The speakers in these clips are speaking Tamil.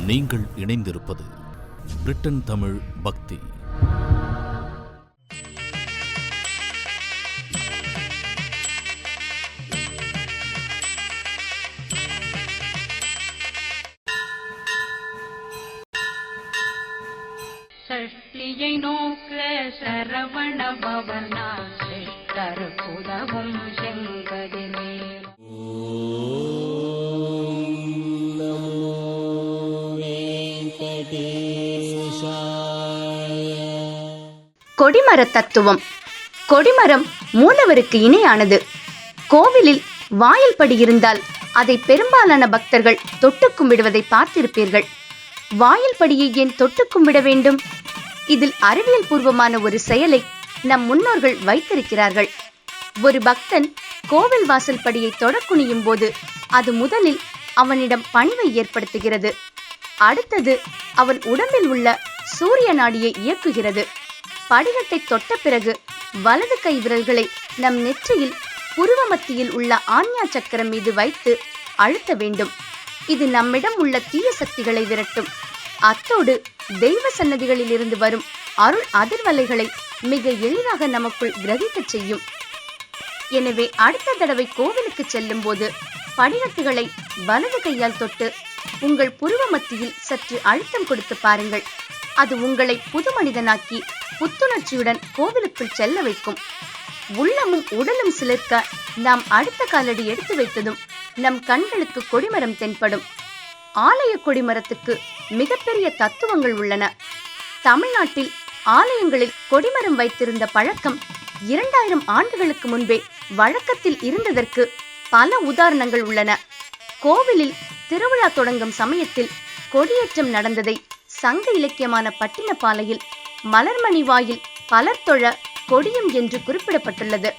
நீங்கள் இணைந்திருப்பது பிரிட்டன் தமிழ் பக்தி. சஷ்டியை நோக்க சரவண பவனா சிஷ்டர் புதவும் செங்கதிரே. கொடிமர தத்துவம். கொடிமரம் மூலவருக்கு இணையானது. கோவிலில் வாயில் படி இருந்தால் அதை பெரும்பாலான பக்தர்கள் தொட்டு கும்பிடுவதை பார்த்திருப்பீர்கள். வாயில் படியை ஏன் தொட்டு கும்பிட வேண்டும்? இதில் அறிவியல் பூர்வமான ஒரு செயலை நம் முன்னோர்கள் வைத்திருக்கிறார்கள். ஒரு பக்தன் கோவில் வாசல் படியை தொடக்குனியும் போது அது முதலில் அவனிடம் பணிவை ஏற்படுத்துகிறது. அடுத்தது அவன் உடம்பில் உள்ள சூரிய நாடியை இயக்குகிறது. படிகட்டை தொட்ட பிறகு வலது கை விரல்களை நம் நெற்றியில் புருவ மத்தியில் உள்ள ஆஞ்ஞா சக்கரம் மீது வைத்து அழுத்த வேண்டும். இது நம்மிடம் உள்ள தீய சக்திகளை விரட்டும். அத்தோடு தெய்வ சன்னதிகளில் இருந்து வரும் அருள் அதிர்வலைகளை மிக எளிதாக நமக்குள் கிரகிக்கச் செய்யும். எனவே அடுத்த தடவை கோவிலுக்கு செல்லும் போது படிகட்டுகளை வலது கையால் தொட்டு உங்கள் புருவ மத்தியில் சற்று அழுத்தம் கொடுத்து பாருங்கள். அது உங்களை புது மனிதனாக்கி புத்துணர்ச்சியுடன் கோவிலுக்குள் செல்ல வைக்கும். உள்ளமும் உடலும் சிலிர்க்க நாம் அடுத்த காலடி எடுத்து வைத்ததும் நம் கண்களுக்கு கொடிமரம் தென்படும். ஆலய கொடிமரத்துக்கு மிகப்பெரிய தத்துவங்கள் உள்ளன. தமிழ்நாட்டில் ஆலயங்களில் கொடிமரம் வைத்திருந்த பழக்கம் 2000 ஆண்டுகளுக்கு முன்பே வழக்கத்தில் இருந்ததற்கு பல உதாரணங்கள் உள்ளன. கோவிலில் திருவிழா தொடங்கும் சமயத்தில் கொடியேற்றம் நடந்ததை சங்க இலக்கியமான பட்டினப்பாலையில் மலர்மணி வாயில் பலர் தொழ கொடியும் என்று குறிப்பிடப்பட்டுள்ளது.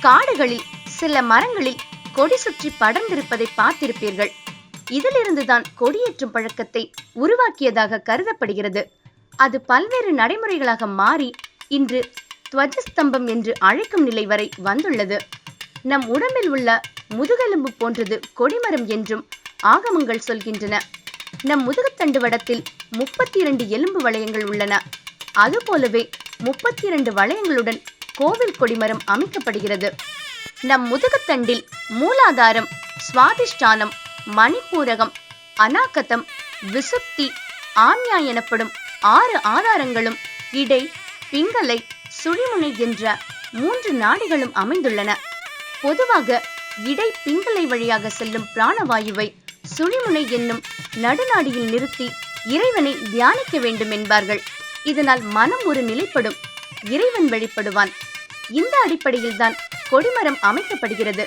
காடுகளில் சில மரங்களில் கொடி சுற்றி படர்ந்திருப்பதை பார்த்திருப்பீர்கள். இதிலிருந்துதான் கொடியேற்றும் பழக்கத்தை உருவாக்கியதாக கருதப்படுகிறது. அது பல்வேறு நடைமுறைகளாக மாறி இன்று துவஜஸ்தம்பம் என்று அழைக்கும் நிலை வரை வந்துள்ளது. நம் உடம்பில் உள்ள முதுகெலும்பு போன்றது கொடிமரம் என்றும் ஆகமங்கள் சொல்கின்றன. நம் முதுகுத்தண்டு வடத்தில் 32 எலும்பு வளையங்கள் உள்ளன. அதுபோலவே 32 வளையங்களுடன் கோவில் கொடிமரம் அமைக்கப்படுகிறது. நம் முதுகுத்தண்டில் மூலாதாரம், சுவாதிஷ்டானம், மணிப்பூரகம், அநாகதம், விசுப்தி, ஆஞ்ஞா எனப்படும் 6 ஆதாரங்களும் இடை, பிங்கலை, சுழிமுனை என்ற 3 நாடிகளும் அமைந்துள்ளன. பொதுவாக இடை பிங்கலை வழியாக செல்லும் பிராணவாயுவை சுழிமுனை என்னும் நடுநாடியில் நிறுத்தி இறைவனை தியானிக்க வேண்டும் என்பார்கள். இதனால் மனம் ஒரு நிலைப்படும், இறைவன் வழிபடுவான். இந்த அடிப்படையில் தான் கொடிமரம் அமைக்கப்படுகிறது.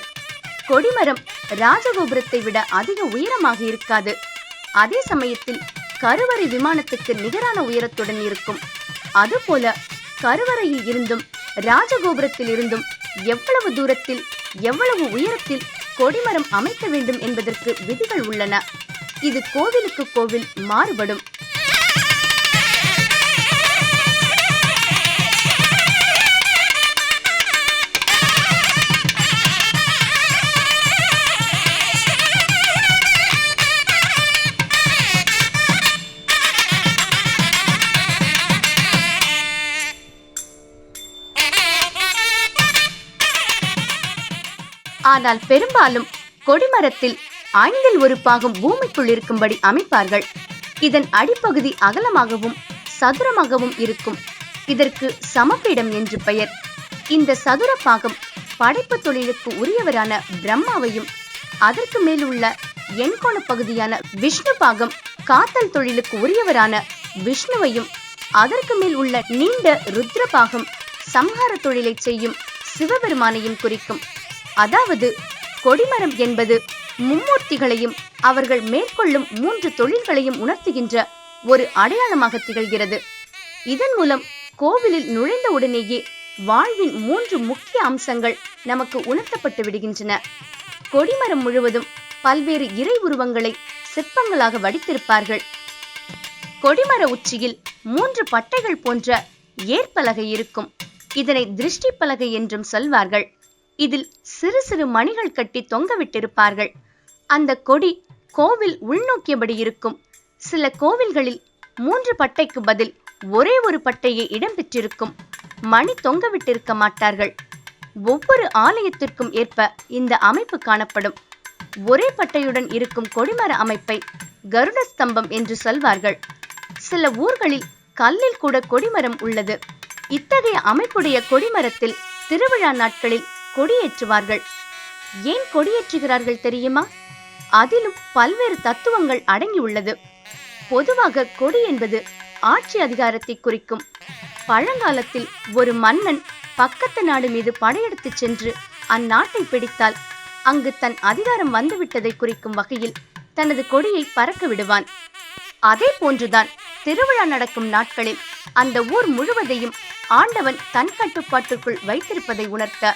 கொடிமரம் ராஜகோபுரத்தை விட அதிக உயரமாக இருக்காது. அதே சமயத்தில் கருவறை விமானத்துக்கு நிகரான உயரத்துடன் இருக்கும். அதுபோல கருவறையில் இருந்தும் ராஜகோபுரத்தில் இருந்தும் எவ்வளவு தூரத்தில் எவ்வளவு உயரத்தில் கொடிமரம் அமைக்க வேண்டும் என்பதற்கு விதிகள் உள்ளன. இது கோவிலுக்கு கோவில் மாறுபடும். ஆனால் பெரும்பாலும் கொடிமரத்தில் 5 1 பாகம் பூமிக்குள் இருக்கும்படி அமைப்பார்கள். இதன் அடிப்பகுதி அகலமாகவும் சதுரமாகவும் இருக்கும். இதற்கு சமபீடம் என்று பெயர். இந்த சதுர பாகம் படைப்பு தொழிலுக்கு உரியவரான பிரம்மாவையும், அதற்கு மேல் உள்ள எண்கோண பகுதியான விஷ்ணு பாகம் காத்தல் தொழிலுக்கு உரியவரான விஷ்ணுவையும், அதற்கு மேல் உள்ள நீண்ட ருத்ர பாகம் சம்ஹார தொழிலை செய்யும் சிவபெருமானையும் குறிக்கும். அதாவது கொடிமரம் என்பது மும்மூர்த்திகளையும் அவர்கள் மேற்கொள்ளும் 3 தொழில்களையும் உணர்த்துகின்ற ஒரு அடையாளமாக திகழ்கிறது. இதன் மூலம் கோவிலில் நுழைந்த உடனேயே வாழ்வின் 3 முக்கிய அம்சங்கள் நமக்கு உணர்த்தப்பட்டு விடுகின்றன. கொடிமரம் முழுவதும் பல்வேறு இறை உருவங்களை சிற்பங்களாக வடித்திருப்பார்கள். கொடிமர உச்சியில் 3 பட்டைகள் போன்ற ஏற்பலகை இருக்கும். இதனை திருஷ்டி பலகை என்றும் சொல்வார்கள். இதில் சிறு சிறு மணிகள் கட்டி தொங்க விட்டிருப்பார்கள். அந்த கொடி கோவில் உள்நோக்கியபடி இருக்கும். சில கோவில்களில் 3 பட்டைக்கு பதில் ஒரே ஒரு பட்டையே இடம்பெற்றிருக்கும். மணி தொங்கவிட்டிருக்க மாட்டார்கள். ஒவ்வொரு ஆலயத்திற்கும் ஏற்ப இந்த அமைப்பு காணப்படும். ஒரே பட்டையுடன் இருக்கும் கொடிமர அமைப்பை கருட ஸ்தம்பம் என்று சொல்வார்கள். சில ஊர்களில் கல்லில் கூட கொடிமரம் உள்ளது. இத்தகைய அமைப்புடைய கொடிமரத்தில் திருவிழா நாட்களில் கொடியேற்றுவார்கள். ஏன் கொடியேற்றுகிறார்கள் தெரியுமா? அதிலும் பல்வேறு தத்துவங்கள் அடங்கியுள்ளது. பொதுவாக கொடி என்பது ஆட்சி அதிகாரத்தை குறிக்கும். பழங்காலத்தில் ஒரு மன்னன் பக்கத்து நாடு மீது படையெடுத்து சென்று அந்நாட்டை பிடித்தால் அங்கு தன் அதிகாரம் வந்துவிட்டதை குறிக்கும் வகையில் தனது கொடியை பறக்க விடுவான். அதே போன்றுதான் திருவிழா நடக்கும் நாட்களில் அந்த ஊர் முழுவதையும் ஆண்டவன் தன் கட்டுப்பாட்டுக்குள் வைத்திருப்பதை உணர்த்த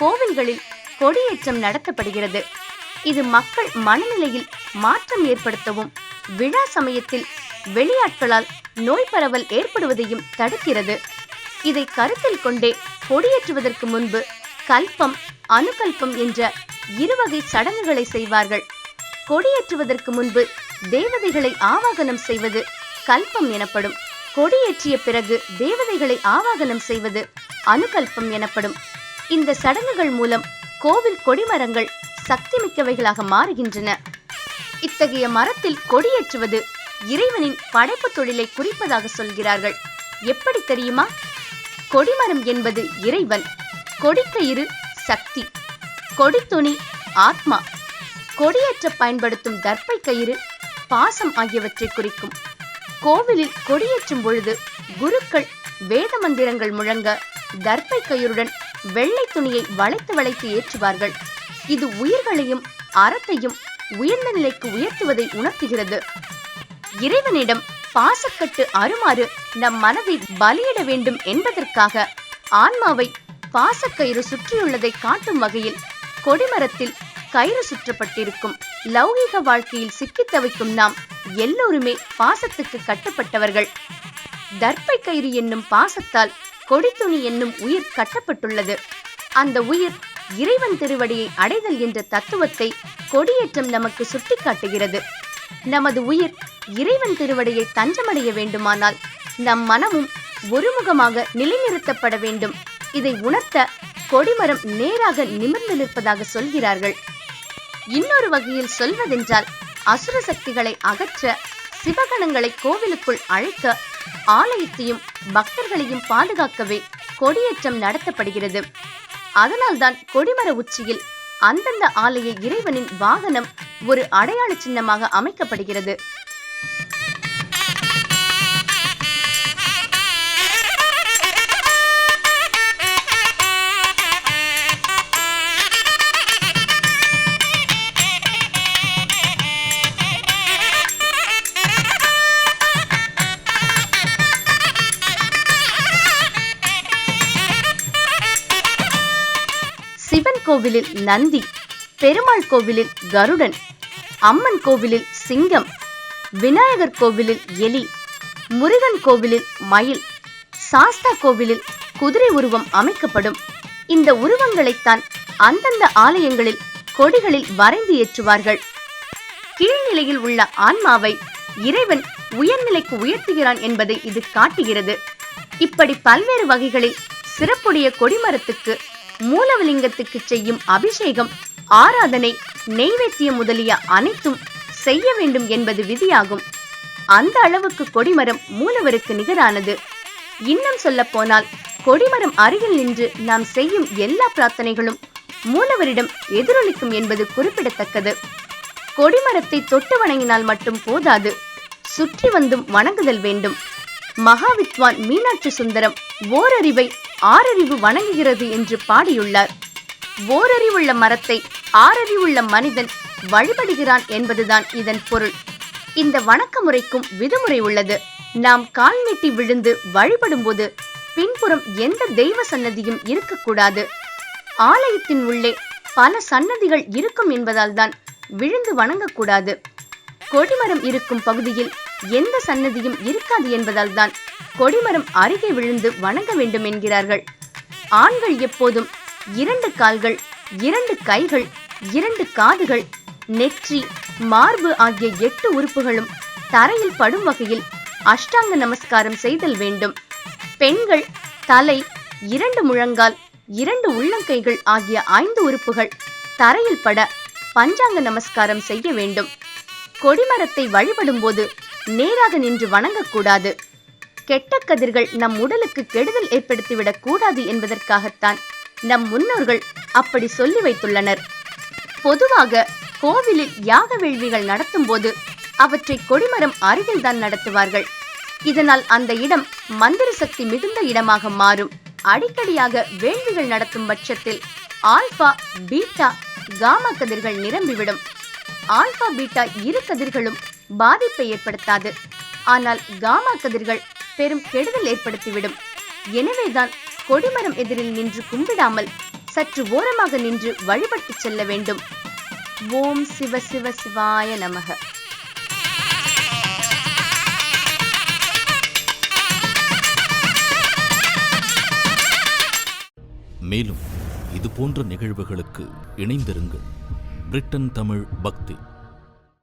கோவில்களில் கொடியேற்றம் நடத்தப்படுகிறது. இது மக்கள் மனநிலையில் மாற்றம் ஏற்படுத்தவும் விழா சமயத்தில் வெளியாட்களால் நோய் பரவல் ஏற்படுவதையும் தடுக்கிறது. இதை கருத்தில் கொண்டே கொடியேற்றுவதற்கு முன்பு கல்பம், அனுகல்பம் என்ற 2 வகை சடங்குகளை செய்வார்கள். கொடியேற்றுவதற்கு முன்பு தேவதைகளை ஆவாகனம் செய்வது கல்பம் எனப்படும். கொடியேற்றிய பிறகு தேவதைகளை ஆவாகனம் செய்வது அனுகல்பம் எனப்படும். இந்த சடங்குகள் மூலம் கோவில் கொடிமரங்கள் சக்தி மிக்கவைகளாக மாறுகின்றன. இத்தகைய மரத்தில் கொடியேற்றுவது இறைவனின் படைப்பு தொழிலை குறிப்பதாக சொல்கிறார்கள். எப்படி தெரியுமா? கொடிமரம் என்பது இறைவன், கொடிக்கயிறு சக்தி, கொடித்துணி ஆத்மா, கொடியேற்ற பயன்படுத்தும் தர்ப்பை கயிறு பாசம் ஆகியவற்றை குறிக்கும். கோவிலில் கொடியேற்றும் பொழுது குருக்கள் வேத மந்திரங்கள் முழங்க தர்ப்பை கயிறுடன் வெள்ளை துணியை வளைத்து வளைத்து ஏற்றுவார்கள். இது உயிர்களையும் அறத்தையும் உயர்ந்த நிலைக்கு உயர்த்துவதை உணர்த்துகிறது. இறைவனிடம் பாசக்கட்டு அருமாறு நம் மனதை பலியிட வேண்டும் என்பதற்காக ஆன்மாவை பாசக்கயிறு சுற்றியுள்ளதை காட்டும் வகையில் கொடிமரத்தில் கயிறு சுற்றப்பட்டிருக்கும். லௌகீக வாழ்க்கையில் சிக்கித் தவிக்கும் நாம் எல்லோருமே பாசத்துக்கு கட்டுப்பட்டவர்கள். தர்ப்பை கயிறு என்னும் பாசத்தால் கொடித்துணி என்னும் உயிர் கட்டப்பட்டுள்ளது. அந்த உயிர் இறைவன் திருவடியை அடைதல் என்ற தத்துவத்தை கொடியேற்றம் நமக்கு சுட்டிக்காட்டுகிறது. நமது உயிர் இறைவன் திருவடியை தஞ்சமடைய வேண்டுமானால் நம் மனமும் ஒருமுகமாக நிலைநிறுத்தப்பட வேண்டும். இதை உணர்த்த கொடிமரம் நேராக நிமிர்ந்து நிற்பதாக சொல்கிறார்கள். இன்னொரு வகையில் சொல்வதென்றால் அசுர சக்திகளை அகற்ற சிவகணங்களை கோவிலுக்குள் அழைக்க ஆலயத்தையும் பக்தர்களையும் பாதுகாக்கவே கொடியேற்றம் நடத்தப்படுகிறது. அதனால்தான் கொடிமர உச்சியில் அந்தந்த ஆலய இறைவனின் வாகனம் ஒரு அடையாள சின்னமாக அமைக்கப்படுகிறது. சிவன் கோவிலில் நந்தி, பெருமாள் கோவிலில் கருடன், அம்மன் கோவிலில் சிங்கம், விநாயகர் கோவிலில் எலி, முருகன் கோவிலில் மயில், சாஸ்தா கோவிலில் குதிரை உருவம் அமைக்கப்படும். இந்த உருவங்களைத்தான் அந்தந்த ஆலயங்களில் கொடிகளில் வரைந்து ஏற்றுவார்கள். கீழ்நிலையில் உள்ள ஆன்மாவை இறைவன் உயர்நிலைக்கு உயர்த்துகிறான் என்பதை இது காட்டுகிறது. இப்படி பல்வேறு வகைகளில் சிறப்புடைய கொடிமரத்துக்கு மூலவலிங்கத்துக்கு செய்யும் அபிஷேகம், ஆராதனை, நெய்வேத்தியம் முதலிய அனைத்தும் செய்ய வேண்டும் என்பது விதியாகும். அந்த அளவுக்கு கொடிமரம் மூலவருக்கு நிகரானது. இன்னும் சொல்ல போனால் கொடிமரம் அருகில் நின்று நாம் செய்யும் எல்லா பிரார்த்தனைகளும் மூலவரிடம் எதிரொலிக்கும் என்பது குறிப்பிடத்தக்கது. கொடிமரத்தை தொட்டு வணங்கினால் மட்டும் போதாது, சுற்றி வந்தும் வணங்குதல் வேண்டும். மகாவித்வான் மீனாட்சி சுந்தரம் ஓரறிவை ஆறறிவு வணங்குகிறது என்று பாடியுள்ளார். ஓரறிவுள்ள மரத்தை ஆறறிவுள்ள மனிதன் வழிபடுகிறான் என்பதுதான் இதன் பொருள். இந்த வணக்க முறைக்கும் விதிமுறை உள்ளது. நாம் கால் நீட்டி விழுந்து வழிபடும் போது பின்புறம் எந்த தெய்வ சன்னதியும் இருக்கக்கூடாது. ஆலயத்தின் உள்ளே பல சன்னதிகள் இருக்கும் என்பதால் தான் விழுந்து வணங்கக்கூடாது. கொடிமரம் இருக்கும் பகுதியில் எந்த சன்னதியும் இருக்காது என்பதால் தான் கொடிமரம் அருகே விழுந்து வணங்க வேண்டும் என்கிறார்கள். ஆண்கள் எப்போதும் 2 கால்கள், 2 கைகள், 2 காதுகள், நெற்றி, மார்பு ஆகிய 8 உறுப்புகளும் தரையில் படும் வகையில் அஷ்டாங்க நமஸ்காரம் செய்தல் வேண்டும். பெண்கள் தலை, 2 முழங்கால், 2 உள்ளங்கைகள் ஆகிய 5 உறுப்புகள் தரையில் பட பஞ்சாங்க நமஸ்காரம் செய்ய வேண்டும். கொடிமரத்தை வழிபடும் போது நேராக நின்று வணங்கக்கூடாது. கெட்ட கதிர்கள் நம் உடலுக்கு கெடுதல் ஏற்படுத்திவிடக் கூடாது என்பதற்காகத்தான் நம் முன்னோர்கள் அப்படி சொல்லி வைத்துள்ளனர். பொதுவாக கோவிலில் யாக வேள்விகள் நடத்தும் போது அவற்றை கொடிமரம் அருகில் தான் நடத்துவார்கள். இதனால் அந்த இடம் மந்திர சக்தி மிகுந்த இடமாக மாறும். அடிக்கடியாக வேள்விகள் நடத்தும் பட்சத்தில் ஆல்பா, பீட்டா, காமா கதிர்கள் நிரம்பிவிடும். ஆல்பா, பீட்டா இரு கதிர்களும் பாதிப்பை ஏற்படுத்தாது. ஆனால் காமா கதிர்கள் பெரும் கெடுதல் ஏற்படுத்திவிடும். எனவேதான் கொடிமரம் எதிரில் நின்று கும்பிடாமல் சற்று ஓரமாக நின்று வழிபட்டு செல்ல வேண்டும். ஓம் சிவ சிவ சிவாய நமக. மேலும் இது போன்ற நிகழ்வுகளுக்கு இணைந்திருங்கள். பிரிட்டன் தமிழ் பக்தி.